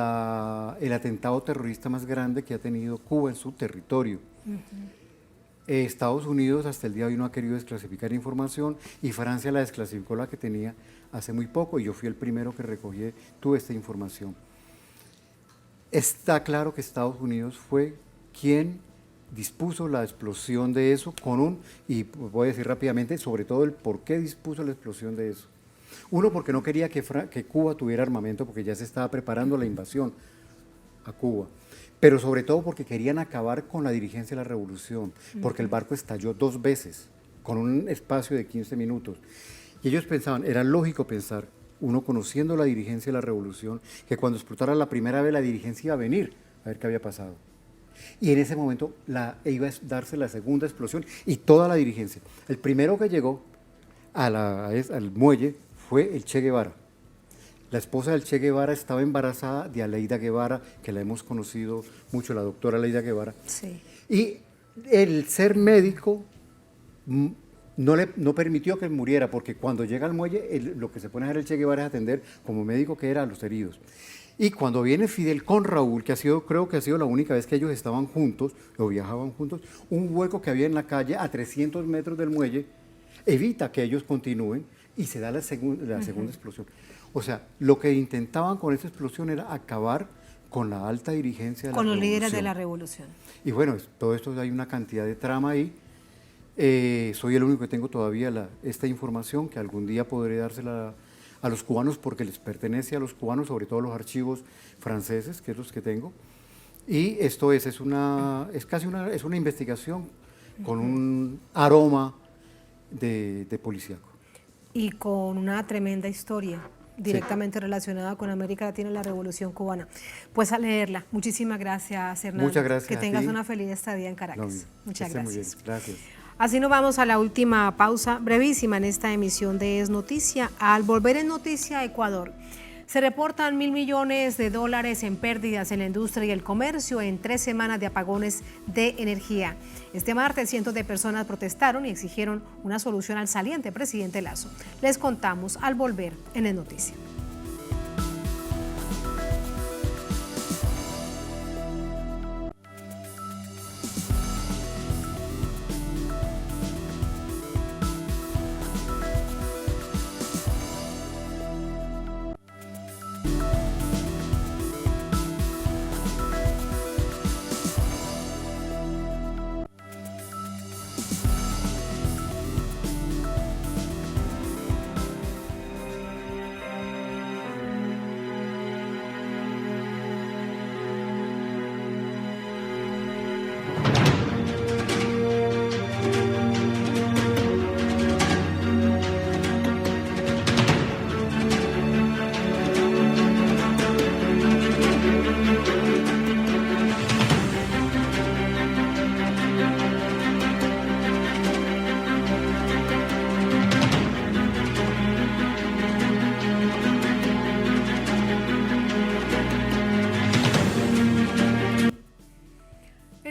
atentado terrorista más grande que ha tenido Cuba en su territorio. Estados Unidos hasta el día de hoy no ha querido desclasificar información y Francia la desclasificó, la que tenía hace muy poco, y yo fui el primero que tuve esta información. Está claro que Estados Unidos fue quien dispuso la explosión de eso y voy a decir rápidamente sobre todo el por qué dispuso la explosión de eso. Uno, porque no quería que Cuba tuviera armamento, porque ya se estaba preparando la invasión a Cuba, pero sobre todo porque querían acabar con la dirigencia de la revolución, porque el barco estalló 2 veces, con un espacio de 15 minutos. Y ellos pensaban, era lógico pensar, uno conociendo la dirigencia de la revolución, que cuando explotara la primera vez la dirigencia iba a venir a ver qué había pasado. Y en ese momento iba a darse la segunda explosión y toda la dirigencia. El primero que llegó al muelle fue el Che Guevara. La esposa del Che Guevara estaba embarazada de Aleida Guevara, que la hemos conocido mucho, la doctora Aleida Guevara. Sí. Y el ser médico no permitió que muriera, porque cuando llega al muelle, lo que se pone a hacer el Che Guevara es atender como médico que era a los heridos. Y cuando viene Fidel con Raúl, creo que ha sido la única vez que ellos estaban juntos, o viajaban juntos, un hueco que había en la calle a 300 metros del muelle evita que ellos continúen y se da la segunda explosión. O sea, lo que intentaban con esa explosión era acabar con la alta dirigencia de la revolución. Con los líderes de la revolución. Y bueno, todo esto hay una cantidad de trama ahí. Soy el único que tengo todavía esta información, que algún día podré dársela a los cubanos porque les pertenece a los cubanos, sobre todo los archivos franceses, que es los que tengo. Y esto es una investigación con un aroma de policíaco. Y con una tremenda historia directamente relacionada con América Latina y la Revolución Cubana. Pues a leerla. Muchísimas gracias, Hernando. Muchas gracias. Que tengas una feliz estadía en Caracas. Muchas gracias. Muy bien. Gracias. Así nos vamos a la última pausa brevísima en esta emisión de Es Noticia. Al volver en Noticia Ecuador, se reportan $1.000 millones en pérdidas en la industria y el comercio en 3 semanas de apagones de energía. Este martes, cientos de personas protestaron y exigieron una solución al saliente presidente Lasso. Les contamos al volver en Es Noticia.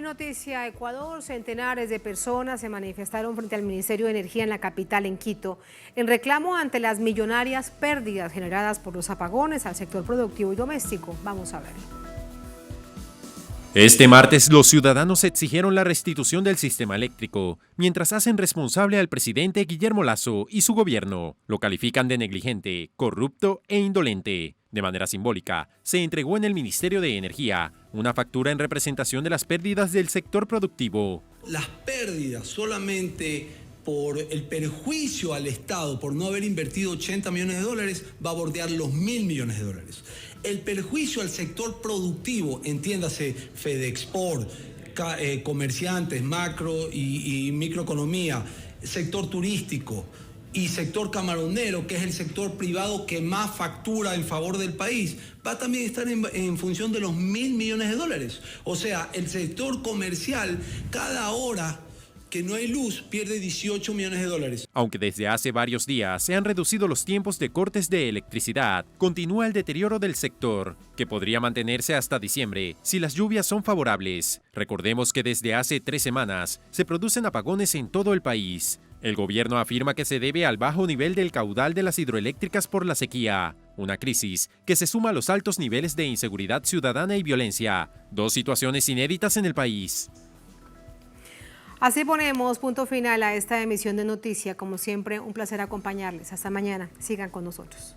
Noticia Ecuador, centenares de personas se manifestaron frente al Ministerio de Energía en la capital, en Quito, en reclamo ante las millonarias pérdidas generadas por los apagones al sector productivo y doméstico. Vamos a verlo. Este martes los ciudadanos exigieron la restitución del sistema eléctrico, mientras hacen responsable al presidente Guillermo Lasso y su gobierno. Lo califican de negligente, corrupto e indolente. De manera simbólica, se entregó en el Ministerio de Energía una factura en representación de las pérdidas del sector productivo. Las pérdidas solamente por el perjuicio al Estado por no haber invertido $80 millones va a bordear los $1.000 millones. El perjuicio al sector productivo, entiéndase Fedexport, comerciantes, macro y microeconomía, sector turístico y sector camaronero, que es el sector privado que más factura en favor del país, va también a estar en función de los $1.000 millones. O sea, el sector comercial, cada hora que no hay luz, pierde $18 millones. Aunque desde hace varios días se han reducido los tiempos de cortes de electricidad, continúa el deterioro del sector, que podría mantenerse hasta diciembre si las lluvias son favorables. Recordemos que desde hace 3 semanas se producen apagones en todo el país. El gobierno afirma que se debe al bajo nivel del caudal de las hidroeléctricas por la sequía, una crisis que se suma a los altos niveles de inseguridad ciudadana y violencia, 2 situaciones inéditas en el país. Así ponemos punto final a esta emisión de Noticia. Como siempre, un placer acompañarles. Hasta mañana. Sigan con nosotros.